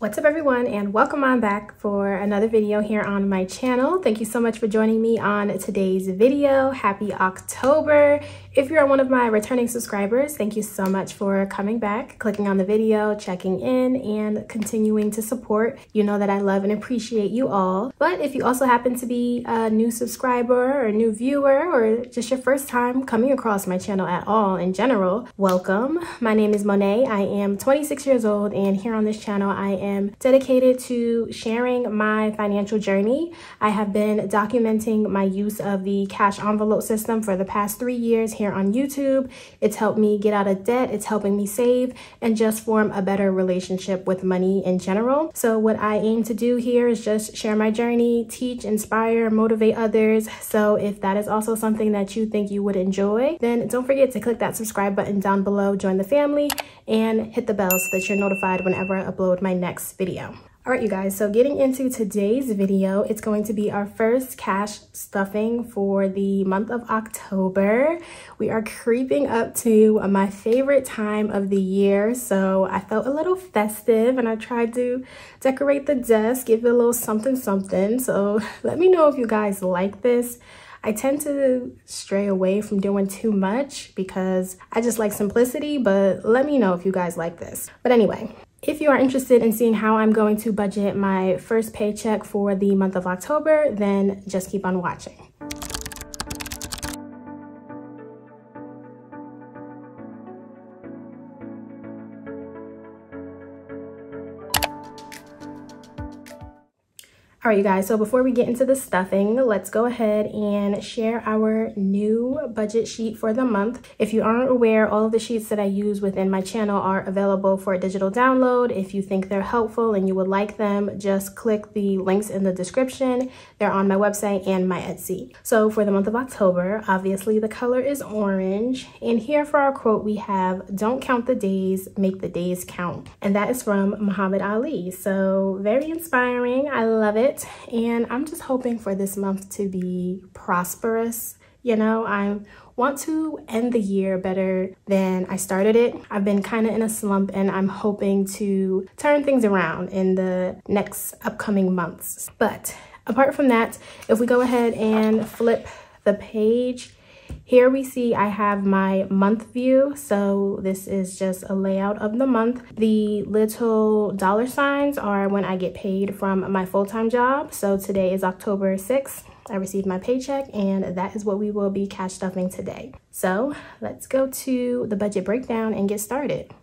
What's up everyone, and welcome on back for another video here on my channel. Thank you so much for joining me on today's video. Happy October. If you're one of my returning subscribers, thank you so much for coming back, clicking on the video, checking in, and continuing to support. You know that I love and appreciate you all. But if you also happen to be a new subscriber or a new viewer, or just your first time coming across my channel at all in general, welcome. My name is Monet. I am 26 years old, and here on this channel I am dedicated to sharing my financial journey. I have been documenting my use of the cash envelope system for the past 3 years here on YouTube. It's helped me get out of debt, it's helping me save, and just form a better relationship with money in general. So what I aim to do here is just share my journey, teach, inspire, motivate others. So if that is also something that you think you would enjoy, then don't forget to click that subscribe button down below, join the family, and hit the bell so that you're notified whenever I upload my next video. All right, you guys, so getting into today's video, it's going to be our first cash stuffing for the month of October. We are creeping up to my favorite time of the year, so I felt a little festive and I tried to decorate the desk, give it a little something something. So let me know if you guys like this. I tend to stray away from doing too much because I just like simplicity, but let me know if you guys like this. But anyway, if you are interested in seeing how I'm going to budget my first paycheck for the month of October, then just keep on watching. All right, you guys, so before we get into the stuffing, let's go ahead and share our new budget sheet for the month. If you aren't aware, all of the sheets that I use within my channel are available for a digital download. If you think they're helpful and you would like them, just click the links in the description. They're on my website and my Etsy. So for the month of October, obviously the color is orange. And here for our quote, we have, "Don't count the days, make the days count." And that is from Muhammad Ali. So very inspiring. I love it. And I'm just hoping for this month to be prosperous. You know, I want to end the year better than I started it. I've been kind of in a slump and I'm hoping to turn things around in the next upcoming months. But apart from that, if we go ahead and flip the page, here we see I have my month view. So this is just a layout of the month. The little dollar signs are when I get paid from my full-time job. So today is October 6th. I received my paycheck and that is what we will be cash stuffing today. So let's go to the budget breakdown and get started.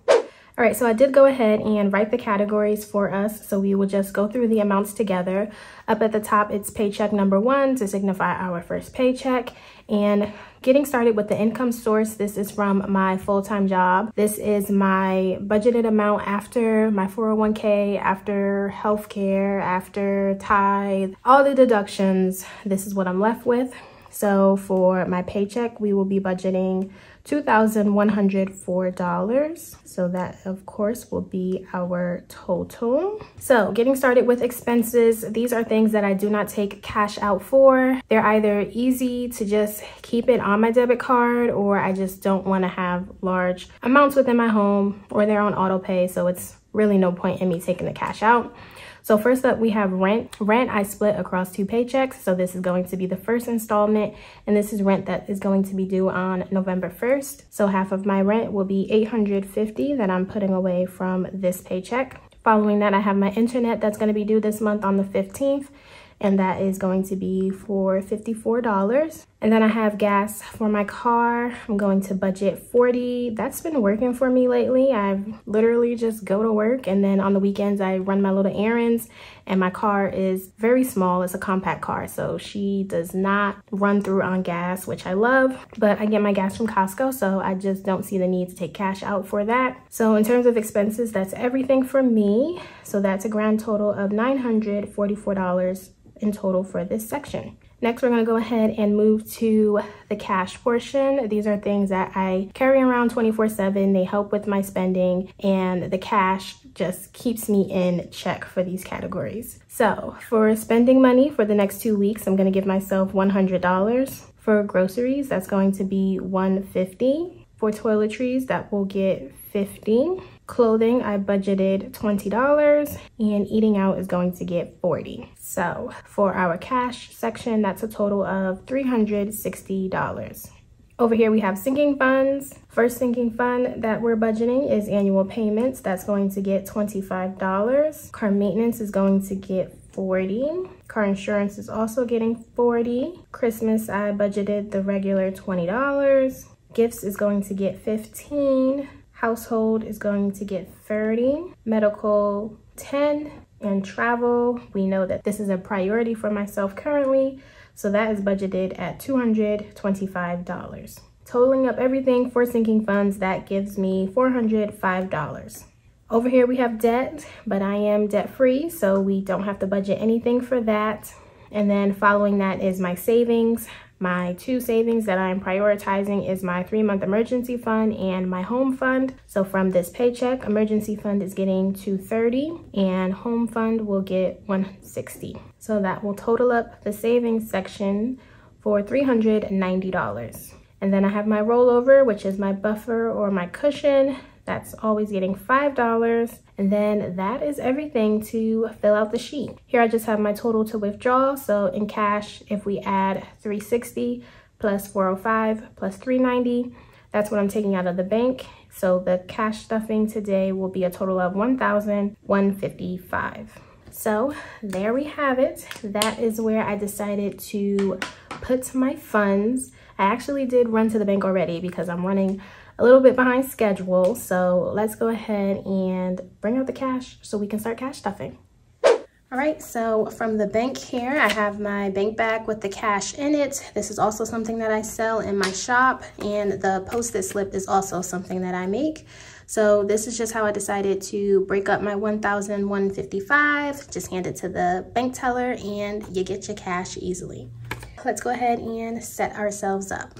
All right, so I did go ahead and write the categories for us. So we will just go through the amounts together. Up at the top, it's paycheck number 1 to signify our first paycheck. And getting started with the income source, this is from my full-time job. This is my budgeted amount after my 401k, after healthcare, after tithe, all the deductions. This is what I'm left with. So for my paycheck, we will be budgeting $2,104. So that of course will be our total. So getting started with expenses, these are things that I do not take cash out for. They're either easy to just keep it on my debit card, or I just don't want to have large amounts within my home, or they're on auto pay. So it's really no point in me taking the cash out. So first up, we have rent. Rent I split across 2 paychecks. So this is going to be the first installment, and this is rent that is going to be due on November 1st. So half of my rent will be $850 that I'm putting away from this paycheck. Following that, I have my internet that's going to be due this month on the 15th. And that is going to be for $54. And then I have gas for my car. I'm going to budget $40. That's been working for me lately. I've literally just go to work, and then on the weekends I run my little errands, and my car is very small. It's a compact car, so she does not run through on gas, which I love, but I get my gas from Costco, so I just don't see the need to take cash out for that. So in terms of expenses, that's everything for me. So that's a grand total of $944 in total for this section. Next, we're going to go ahead and move to the cash portion. These are things that I carry around 24/7. They help with my spending, and the cash just keeps me in check for these categories. So for spending money for the next 2 weeks, I'm going to give myself $100. For groceries, that's going to be $150. For toiletries, that will get $50. Clothing, I budgeted $20, and eating out is going to get $40. So for our cash section, that's a total of $360. Over here we have sinking funds. First sinking fund that we're budgeting is annual payments. That's going to get $25. Car maintenance is going to get $40. Car insurance is also getting $40. Christmas, I budgeted the regular $20. Gifts is going to get $15. Household is going to get $30. Medical, $10. And travel, we know that this is a priority for myself currently, so that is budgeted at $225. Totaling up everything for sinking funds, that gives me $405. Over here we have debt, but I am debt free, so we don't have to budget anything for that. And then following that is my savings. My two savings that I'm prioritizing is my 3-month emergency fund and my home fund. So from this paycheck, emergency fund is getting $230 and home fund will get $160. So that will total up the savings section for $390. And then I have my rollover, which is my buffer or my cushion. That's always getting $5. And then that is everything to fill out the sheet. Here I just have my total to withdraw. So in cash, if we add $360 plus $405 plus $390, that's what I'm taking out of the bank. So the cash stuffing today will be a total of $1,155. So there we have it. That is where I decided to put my funds. I actually did run to the bank already because I'm running a little bit behind schedule. So let's go ahead and bring out the cash so we can start cash stuffing. All right, so from the bank here, I have my bank bag with the cash in it. This is also something that I sell in my shop, and the Post-it slip is also something that I make. So this is just how I decided to break up my $1,155. Just hand it to the bank teller and you get your cash easily. Let's go ahead and set ourselves up.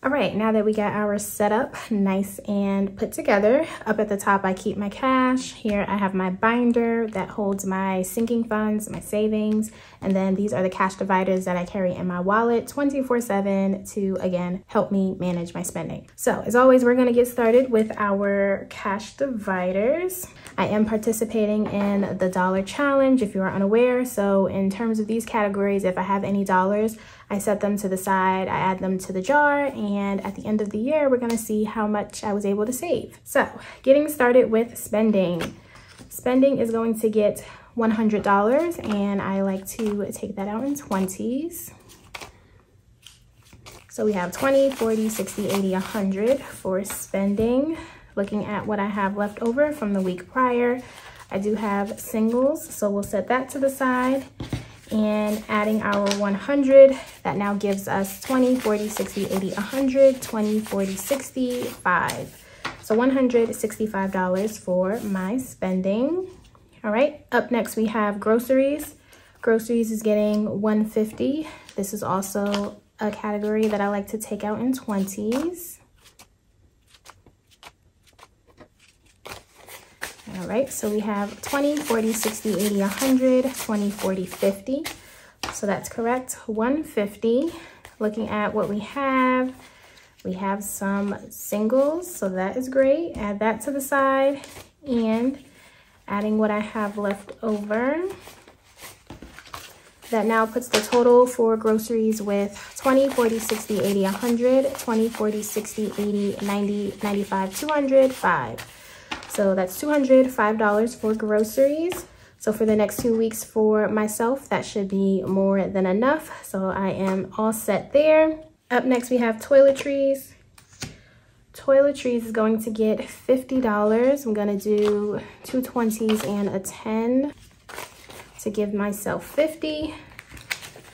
All right, now that we got ours set up nice and put together, up at the top I keep my cash. Here I have my binder that holds my sinking funds, my savings, and then these are the cash dividers that I carry in my wallet 24/7 to, again, help me manage my spending. So as always, we're gonna get started with our cash dividers. I am participating in the dollar challenge if you are unaware. So in terms of these categories, if I have any dollars, I set them to the side, I add them to the jar, and at the end of the year, we're gonna see how much I was able to save. So getting started with spending. Spending is going to get $100, and I like to take that out in 20s. So we have 20, 40, 60, 80, 100 for spending. Looking at what I have left over from the week prior, I do have singles, so we'll set that to the side. And adding our 100, that now gives us 20, 40, 60, 80, 100, 20, 40, 60, 5. So $165 for my spending. All right, up next we have groceries. Groceries is getting $150. This is also a category that I like to take out in 20s. All right, so we have 20, 40, 60, 80, 100, 20, 40, 50. So that's correct, 150. Looking at what we have some singles, so that is great. Add that to the side, and adding what I have left over. That now puts the total for groceries with 20, 40, 60, 80, 100, 20, 40, 60, 80, 90, 95, 200, 5. So that's $205 for groceries. So for the next 2 weeks for myself, that should be more than enough. So I am all set there. Up next, we have toiletries. Toiletries is going to get $50. I'm gonna do 2 20s and a 10 to give myself 50.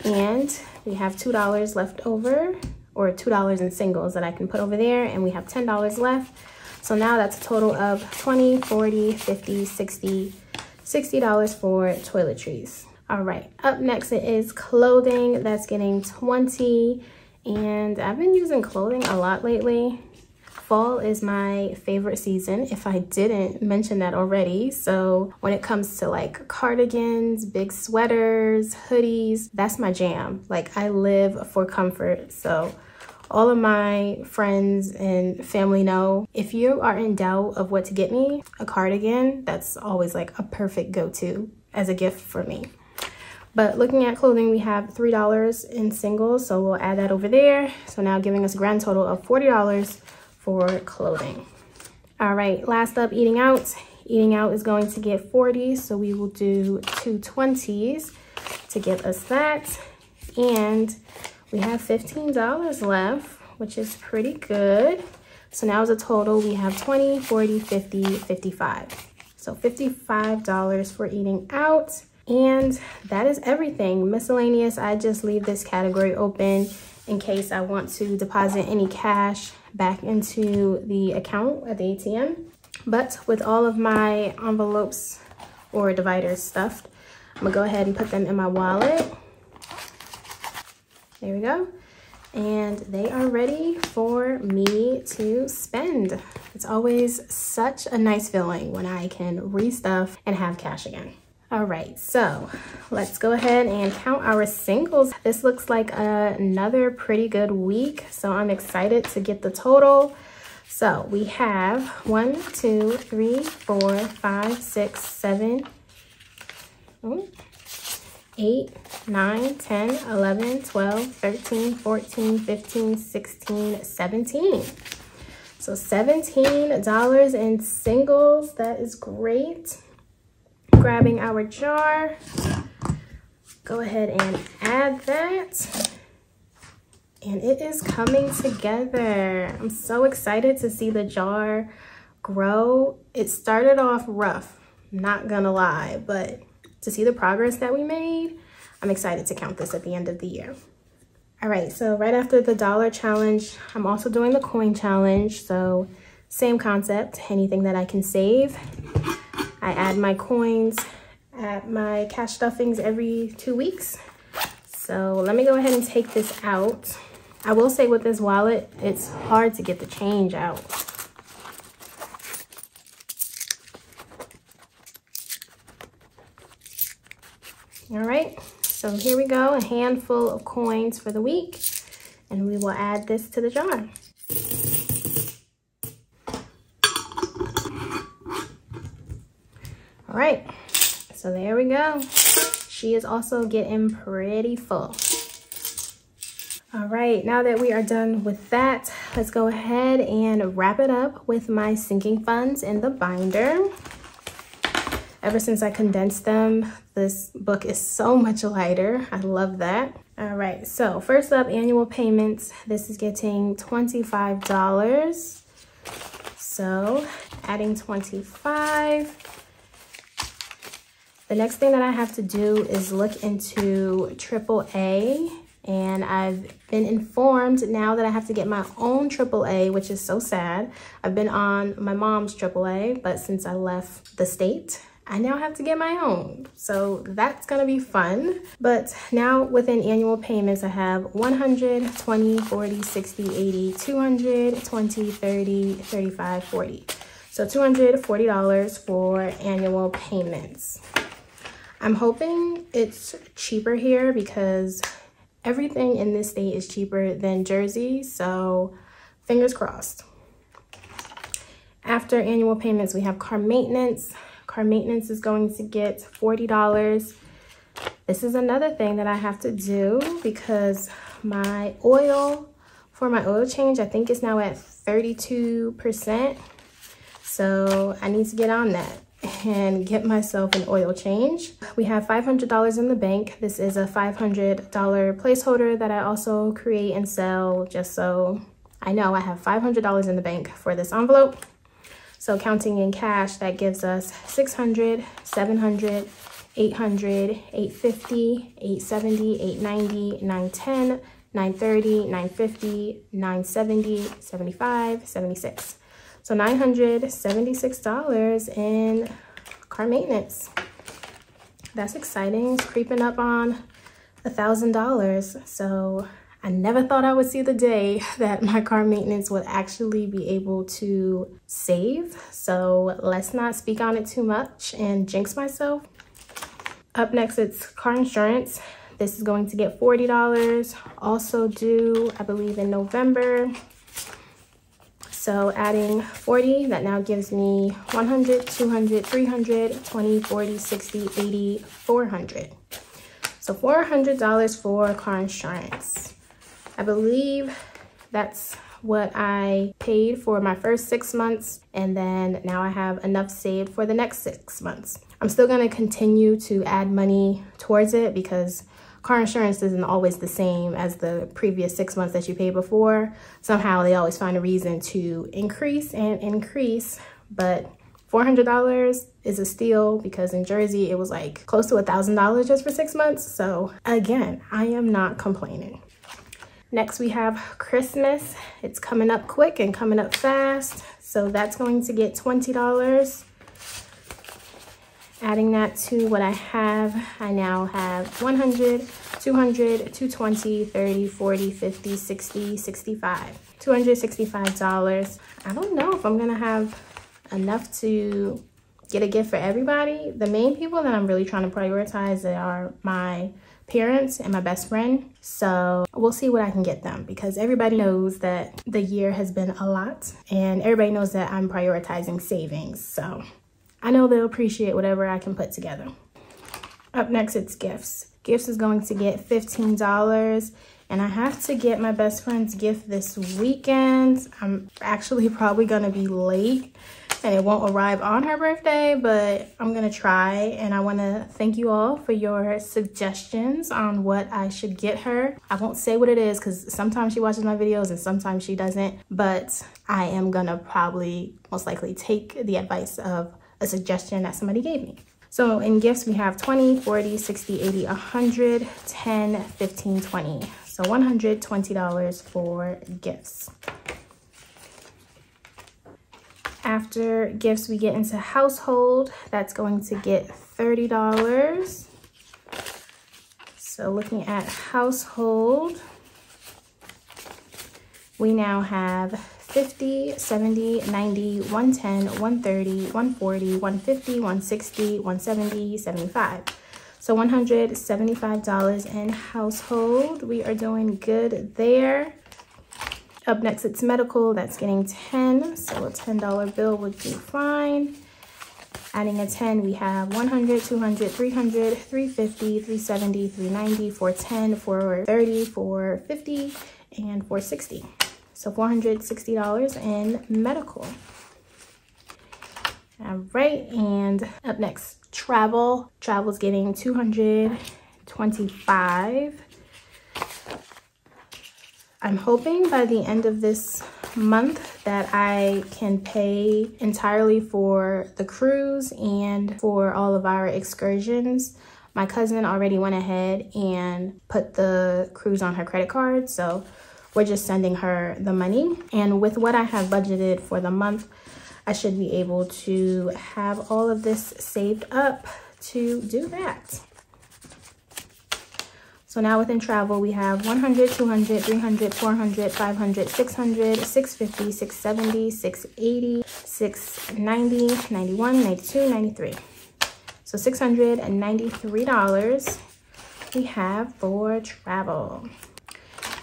And we have $2 left over, or $2 in singles that I can put over there, and we have $10 left. So now that's a total of 20, 40, 50, 60, $60 for toiletries. All right, up next it is clothing. That's getting 20. And I've been using clothing a lot lately. Fall is my favorite season, if I didn't mention that already. So when it comes to like cardigans, big sweaters, hoodies, that's my jam. Like I live for comfort. So all of my friends and family know if you are in doubt of what to get me, a cardigan, that's always like a perfect go-to as a gift for me. But looking at clothing, we have $3 in singles, so we'll add that over there. So now giving us a grand total of $40 for clothing. All right, last up, eating out. Eating out is going to get 40, so we will do 2 20s to give us that. And we have $15 left, which is pretty good. So now as a total, we have 20, 40, 50, 55. So $55 for eating out. And that is everything. Miscellaneous, I just leave this category open in case I want to deposit any cash back into the account at the ATM. But with all of my envelopes or dividers stuffed, I'm gonna go ahead and put them in my wallet. There we go. And they are ready for me to spend. It's always such a nice feeling when I can restuff and have cash again. All right, so let's go ahead and count our singles. This looks like another pretty good week, so I'm excited to get the total. So we have 1, 2, 3, 4, 5, 6, 7, 8, 9, 10, 11, 12, 13, 14, 15, 16, 17. So $17 in singles, that is great. Grabbing our jar, go ahead and add that, and it is coming together. I'm so excited to see the jar grow. It started off rough, not gonna lie, but to see the progress that we made, I'm excited to count this at the end of the year. All right, so right after the dollar challenge, I'm also doing the coin challenge. So same concept, anything that I can save. I add my coins at my cash stuffings every 2 weeks. So let me go ahead and take this out. I will say with this wallet, it's hard to get the change out. All right, so here we go, a handful of coins for the week, and we will add this to the jar. All right, so there we go. She is also getting pretty full. All right, now that we are done with that, let's go ahead and wrap it up with my sinking funds in the binder. Ever since I condensed them, this book is so much lighter. I love that. All right, so first up, annual payments. This is getting $25. So adding 25. The next thing that I have to do is look into AAA, and I've been informed now that I have to get my own AAA, which is so sad. I've been on my mom's AAA, but since I left the state, I now have to get my own. So that's gonna be fun. But now within annual payments, I have 100, 20, 40, 60, 80, 200, 20, 30, 35, 40. So $240 for annual payments. I'm hoping it's cheaper here because everything in this state is cheaper than Jersey, so fingers crossed. After annual payments, we have car maintenance. Car maintenance is going to get $40. This is another thing that I have to do because my oil, for my oil change, I think it's now at 32%. So I need to get on that and get myself an oil change. We have $500 in the bank. This is a $500 placeholder that I also create and sell just so I know I have $500 in the bank for this envelope. So counting in cash, that gives us $600, $700, $800, $850, $870, $890, $910, $930, $950, $970, $75, $76. So $976 in car maintenance. that's exciting. It's creeping up on $1,000. So I never thought I would see the day that my car maintenance would actually be able to save. So let's not speak on it too much and jinx myself. Up next, it's car insurance. This is going to get $40, also due, I believe, in November. So adding 40, that now gives me 100, 200, 300, 20, 40, 60, 80, 400. So $400 for car insurance. I believe that's what I paid for my first 6 months, and then now I have enough saved for the next 6 months. I'm still gonna continue to add money towards it because car insurance isn't always the same as the previous 6 months that you paid before. Somehow they always find a reason to increase and increase, but $400 is a steal because in Jersey it was like close to $1,000 just for 6 months. So again, I am not complaining. Next we have Christmas. It's coming up quick and coming up fast. So that's going to get $20. Adding that to what I have, I now have 100, 200, 220, 30, 40, 50, 60, 65. $265. I don't know if I'm gonna have enough to get a gift for everybody. The main people that I'm really trying to prioritize are my parents and my best friend. So we'll see what I can get them because everybody knows that the year has been a lot and everybody knows that I'm prioritizing savings. So I know they'll appreciate whatever I can put together. Up next, it's gifts. Gifts is going to get $15, and I have to get my best friend's gift this weekend. I'm actually probably gonna be late and it won't arrive on her birthday, but I'm gonna try. And I wanna thank you all for your suggestions on what I should get her. I won't say what it is because sometimes she watches my videos and sometimes she doesn't, but I am gonna probably most likely take the advice of a suggestion that somebody gave me. So in gifts, we have 20, 40, 60, 80, 100, 10, 15, 20. So $120 for gifts. After gifts, we get into household. That's going to get $30. So looking at household, we now have 50, 70, 90, 110, 130, 140, 150, 160, 170, 75. So $175 in household. We are doing good there. Up next, it's medical. That's getting 10. So a $10 bill would do fine. Adding a 10, we have 100, 200, 300, 350, 370, 390, 410, 430, 450, and 460. So $460 in medical. All right, and up next, travel. Travel's getting $225. I'm hoping by the end of this month that I can pay entirely for the cruise and for all of our excursions. My cousin already went ahead and put the cruise on her credit card, so we're just sending her the money. And with what I have budgeted for the month, I should be able to have all of this saved up to do that. So now within travel, we have 100, 200, 300, 400, 500, 600, 650, 670, 680, 690, 91, 92, 93. So $693 we have for travel.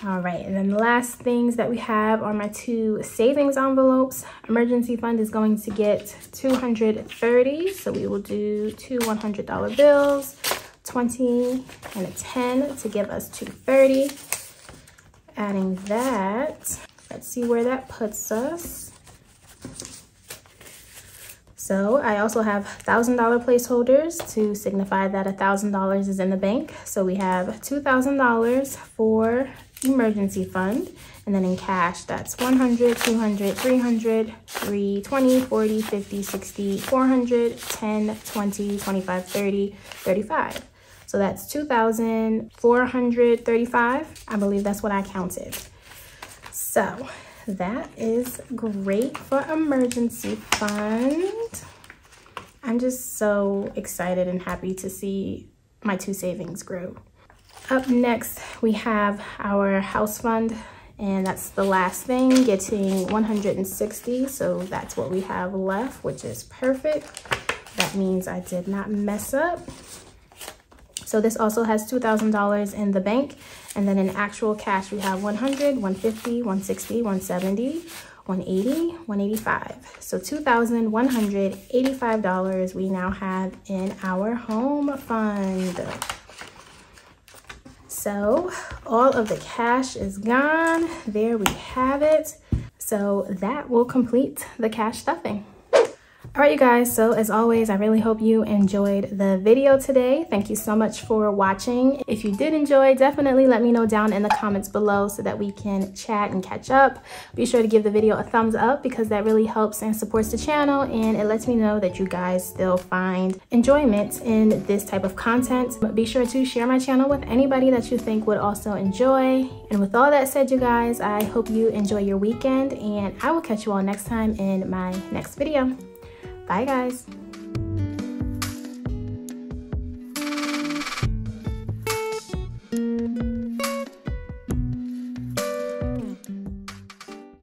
All right, and then the last things that we have are my two savings envelopes. Emergency fund is going to get $230, so we will do two $100 bills, 20 and a 10 to give us $230. Adding that, let's see where that puts us. So I also have $1,000 placeholders to signify that $1,000 is in the bank. So we have $2,000 for emergency fund, and then in cash, that's 100, 200, 300, 320, 40, 50, 60, 400, 10, 20, 25, 30, 35. So that's 2,435. I believe that's what I counted. So that is great for emergency fund. I'm just so excited and happy to see my 2 savings grew. Up next, we have our house fund, and that's the last thing, getting 160. So that's what we have left, which is perfect. That means I did not mess up. So this also has $2,000 in the bank, and then in actual cash we have 100, 150, 160, 170, 180, 185. So $2,185 we now have in our home fund. So all of the cash is gone. There we have it. So that will complete the cash stuffing. All right, you guys, so as always, I really hope you enjoyed the video today. Thank you so much for watching. If you did enjoy, definitely let me know down in the comments below so that we can chat and catch up. Be sure to give the video a thumbs up because that really helps and supports the channel, and it lets me know that you guys still find enjoyment in this type of content. Be sure to share my channel with anybody that you think would also enjoy. And with all that said, you guys, I hope you enjoy your weekend, and I will catch you all next time in my next video. Bye, guys.